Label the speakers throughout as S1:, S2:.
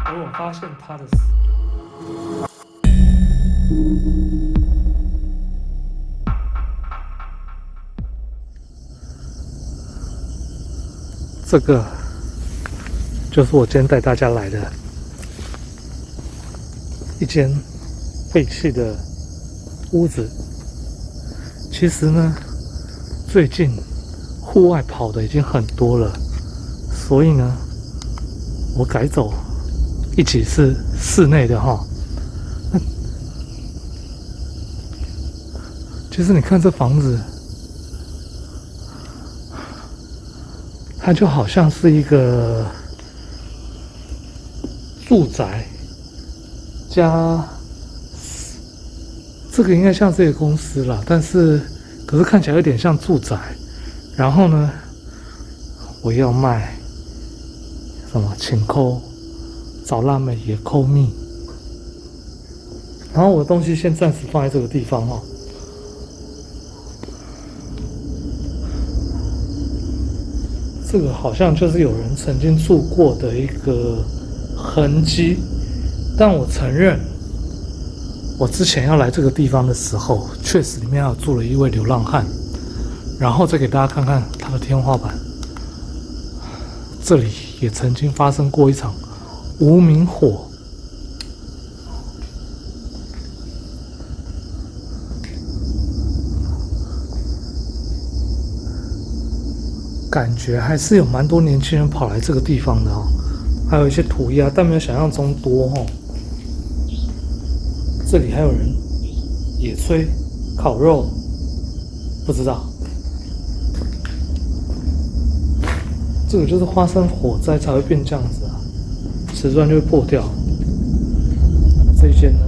S1: 而我发现他的这个就是我今天带大家来的一间废弃的屋子。其实呢，最近户外跑的已经很多了，所以呢，我改走一起是室内的哈。其实你看这房子，它就好像是一个住宅加这个应该像是一个公司啦，但是可是看起来有点像住宅。然后呢，我要卖什么？请扣找辣妹也扣蜜。然后我的东西先暂时放在这个地方哦。这个好像就是有人曾经住过的一个痕迹，但我承认，我之前要来这个地方的时候，确实里面有住了一位流浪汉。然后再给大家看看它的天花板，这里也曾经发生过一场无名火。感觉还是有蛮多年轻人跑来这个地方的哦，还有一些涂鸦，但没有想象中多哦。这里还有人野炊、烤肉，不知道。这个就是发生火灾才会变这样子啊，瓷砖就会破掉。这一间呢，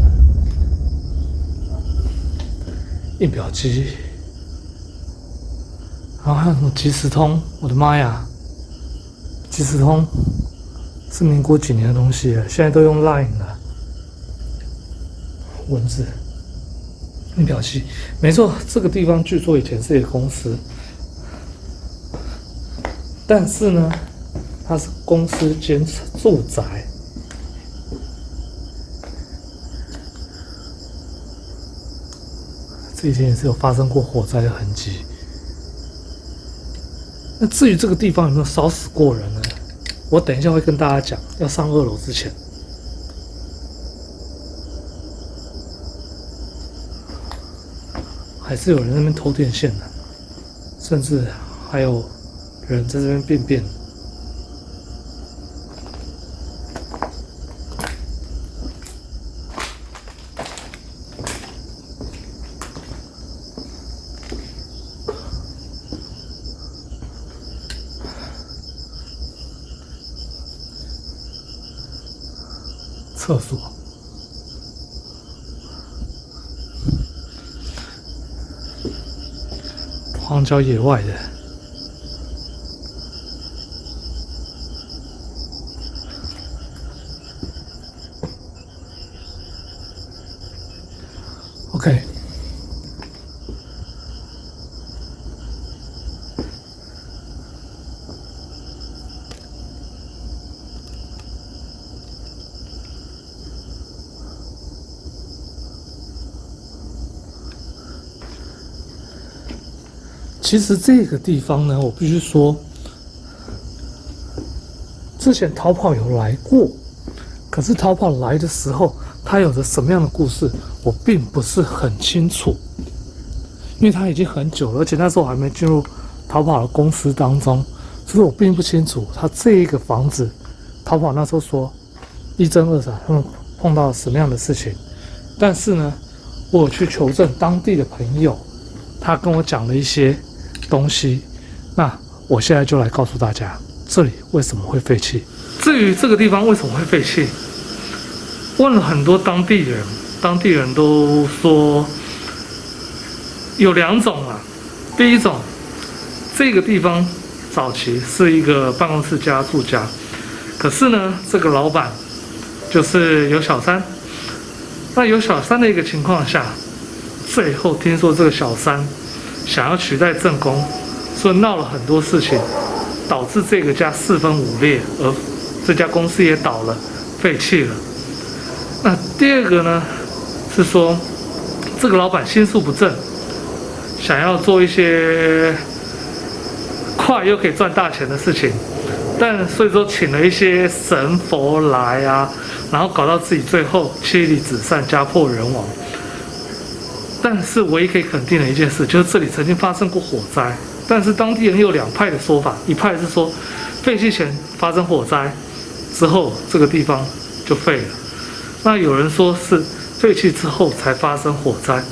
S1: 印表机，然后还有什么即时通？我的妈呀！即时通是民国几年的东西了，现在都用 Line 了。文字，印表机，没错，这个地方据说以前是一个公司。但是呢，它是公司兼住宅。这以前也是有发生过火灾的痕迹。那至于这个地方有没有烧死过人呢？我等一下会跟大家讲。要上2楼之前，还是有人在那边偷电线的，甚至还有人在这边便便。厕所，荒郊野外的。OK， 其实这个地方呢，我必须说，之前逃跑有来过，可是逃跑来的时候，他有着什么样的故事，我并不是很清楚，因为他已经很久了，而且那时候我还没进入逃跑的公司当中，所以我并不清楚他这一个房子逃跑那时候说一真二闪，他们碰到了什么样的事情。但是呢，我有去求证当地的朋友，他跟我讲了一些东西，那我现在就来告诉大家这里为什么会废弃。至于这个地方为什么会废弃，问了很多当地人，当地人都说有2种啊。第一种，这个地方早期是一个办公室加住家，可是呢，这个老板就是有小三。那有小三的一个情况下，最后听说这个小三想要取代正宫，所以闹了很多事情，导致这个家四分五裂，而这家公司也倒了，废弃了。那第二个呢，是说这个老板心术不正，想要做一些快又可以赚大钱的事情，但所以说请了一些神佛来啊，然后搞到自己最后妻离子散，家破人亡。但是唯一可以肯定的一件事，就是这里曾经发生过火灾。但是当地人有两派的说法，一派是说废弃前发生火灾之后，这个地方就废了。那有人说是废弃之后才发生火灾。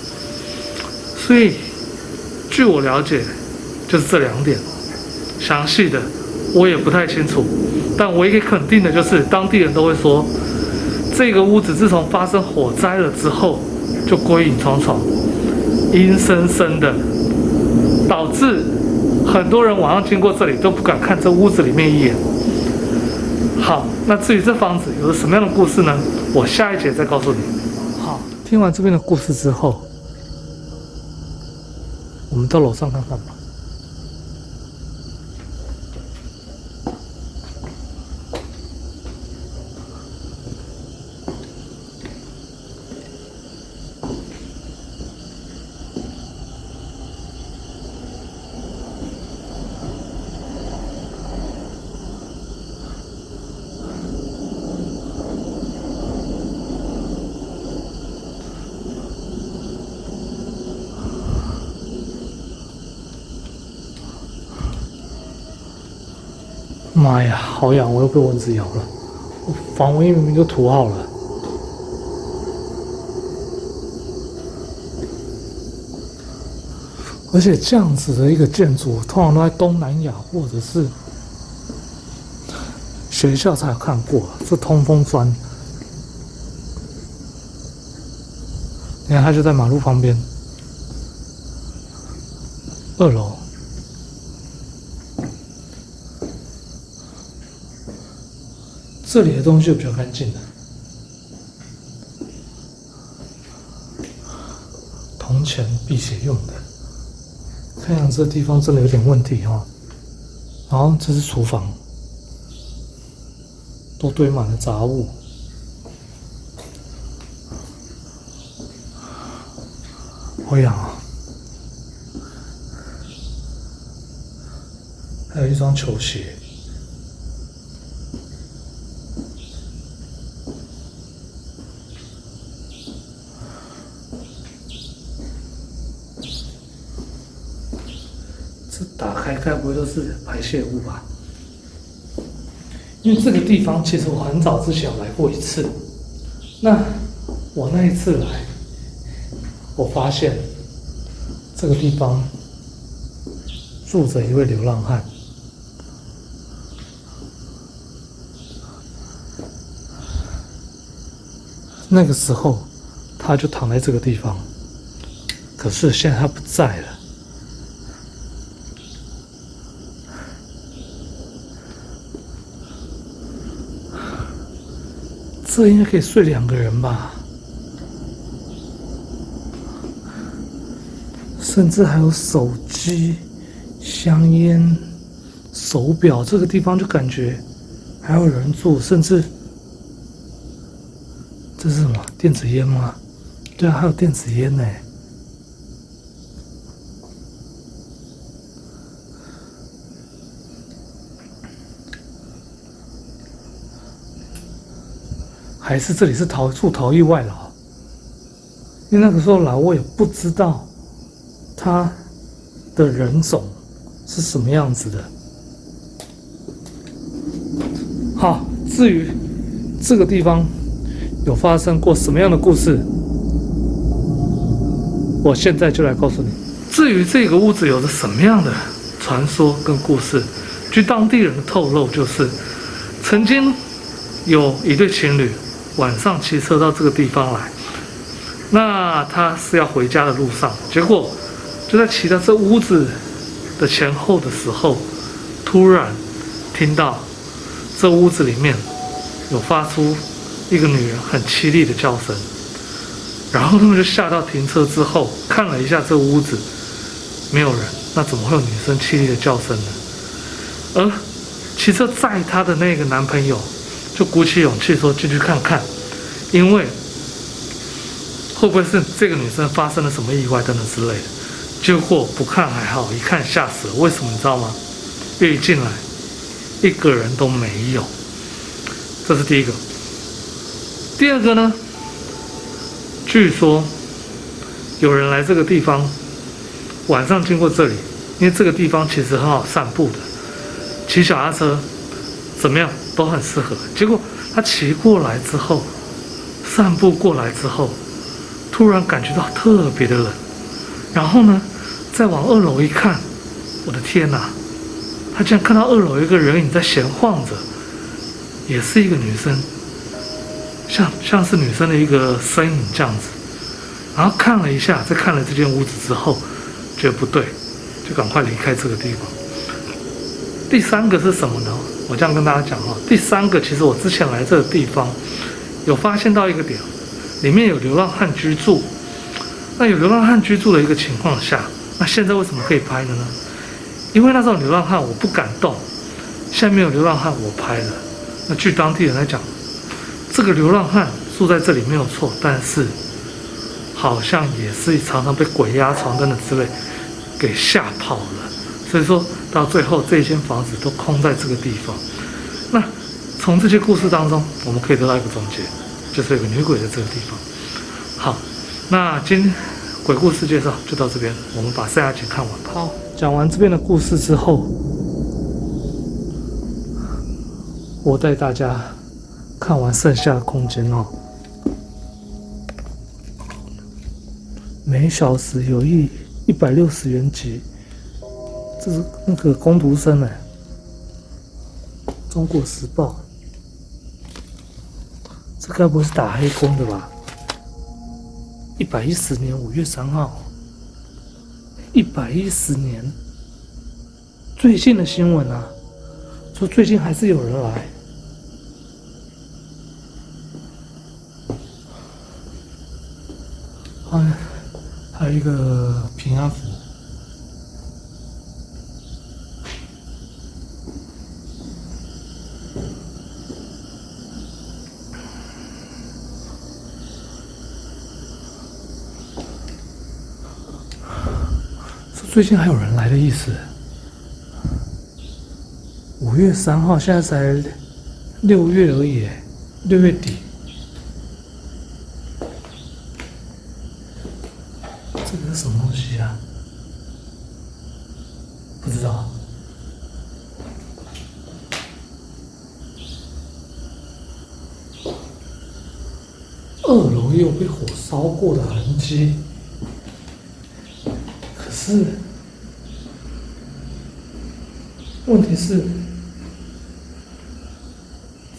S1: 所以据我了解，就是这两点，详细的我也不太清楚。但唯一可以肯定的就是，当地人都会说，这个屋子自从发生火灾了之后，就鬼影重重，阴森森的，导致很多人晚上经过这里都不敢看这屋子里面一眼。好，那至于这房子有什么样的故事呢？我下一节再告诉你。好，听完这边的故事之后，我们到楼上看看吧。妈呀，好痒！我又被蚊子咬了。防蚊液明明就涂好了。而且这样子的一个建筑，通常都在东南亚或者是学校才有看过。这通风砖，你看它就在马路旁边，2楼。这里的东西就比较干净了，铜钱辟邪用的。看样子这地方真的有点问题哦。然后这是厨房，都堆满了杂物。好痒啊！还有一双球鞋。打开该不会都是排泄物吧？因为这个地方其实我很早之前有来过一次。那我那一次来，我发现这个地方住着一位流浪汉。那个时候他就躺在这个地方，可是现在他不在了。这应该可以睡2个人吧，甚至还有手机、香烟、手表，这个地方就感觉还有人住，甚至这是什么？电子烟吗？对啊，还有电子烟呢。还是这里是逃逸外劳？因为那个时候来我也不知道他的人种是什么样子的。好，至于这个地方有发生过什么样的故事，我现在就来告诉你。至于这个屋子有着什么样的传说跟故事，据当地人的透露，就是曾经有一对情侣晚上骑车到这个地方来，那他是要回家的路上，结果就在骑到这屋子的前后的时候，突然听到这屋子里面有发出一个女人很凄厉的叫声。然后他们就下到停车之后，看了一下这屋子，没有人，那怎么会有女生凄厉的叫声呢？而骑车载她的那个男朋友就鼓起勇气说进去看看，因为会不会是这个女生发生了什么意外等等之类的。结果不看还好，一看吓死了。为什么你知道吗？因为一进来一个人都没有。这是第一个。第二个呢，据说有人来这个地方晚上经过这里，因为这个地方其实很好散步的，骑脚踏车怎么样都很适合。结果他骑过来之后，散步过来之后，突然感觉到特别的冷，然后呢再往2楼一看，我的天哪，他竟然看到2楼有一个人影在闲晃着，也是一个女生，像是女生的一个身影这样子。然后看了一下，再看了这间屋子之后，觉得不对，就赶快离开这个地方。第三个是什么呢？我这样跟大家讲哈，第三个其实我之前来这个地方有发现到一个点，里面有流浪汉居住。那有流浪汉居住的一个情况下，那现在为什么可以拍的呢？因为那种流浪汉我不敢动，下面有流浪汉我拍了。那据当地人来讲，这个流浪汉住在这里没有错，但是好像也是常常被鬼压床等等之类给吓跑了。所以说到最后这一间房子都空在这个地方。那从这些故事当中，我们可以得到一个总结，就是有个女鬼在这个地方。好，那今天鬼故事介绍就到这边，我们把剩下集看完吧。好，讲完这边的故事之后，我带大家看完剩下的空间哦。每小时有160元级，这是那个工读生哎，《中国时报》，这该不会是打黑工的吧？110年5月3号，110年，最近的新闻啊，说最近还是有人来。还有一个平安符。说最近还有人来的意思。5月3号，现在才6月而已，6月底。这个是什么东西啊？不知道。2楼也有被火烧过的痕迹，可是问题是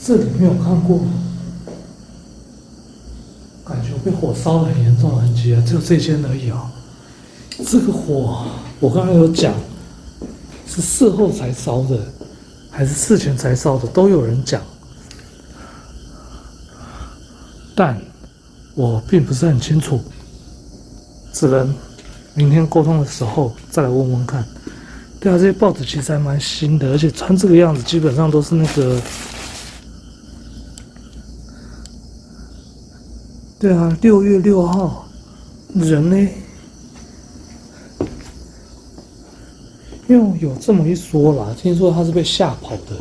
S1: 这里没有看过感觉被火烧得很严重的痕迹啊，只有这间而已啊。这个火我刚刚有讲是事后才烧的，还是事前才烧的，都有人讲，但我并不是很清楚，只能明天沟通的时候再来问问看。对啊，这些报纸其实还蛮新的，而且穿这个样子基本上都是那个。对啊，6月6号，人呢？因为有这么一说啦，听说他是被吓跑的，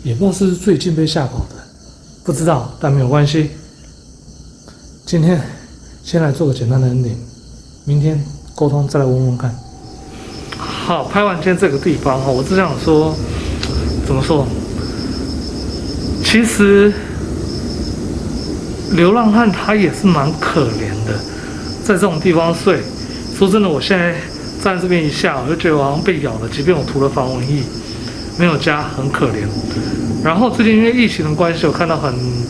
S1: 也不知道是不是最近被吓跑的，不知道，但没有关系。今天先来做个简单的 ending， 明天沟通再来问问看。好，拍完今天这个地方我只想说，怎么说？其实流浪汉他也是蛮可怜的，在这种地方睡。说真的，我现在站在这边一下，我就觉得我好像被咬了，即便我涂了防蚊液，没有家，很可怜。然后最近因为疫情的关系，我看到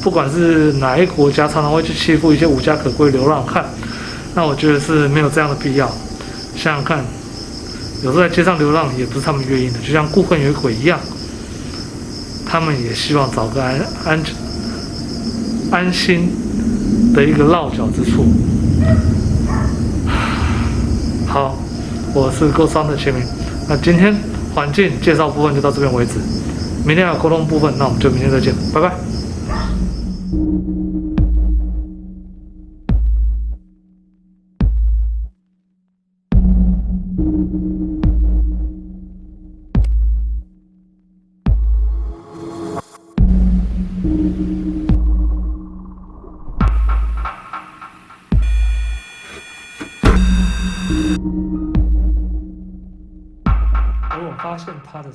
S1: 不管是哪一个国家，常常会去欺负一些无家可归流浪汉。那我觉得是没有这样的必要。想想看，有时候在街上流浪也不是他们愿意的，就像孤魂野鬼一样，他们也希望找个安心的一个落脚之处。好，我是沟商的齐明。那今天环境介绍部分就到这边为止，明天还有沟通部分，那我们就明天再见，拜拜。我发现他的。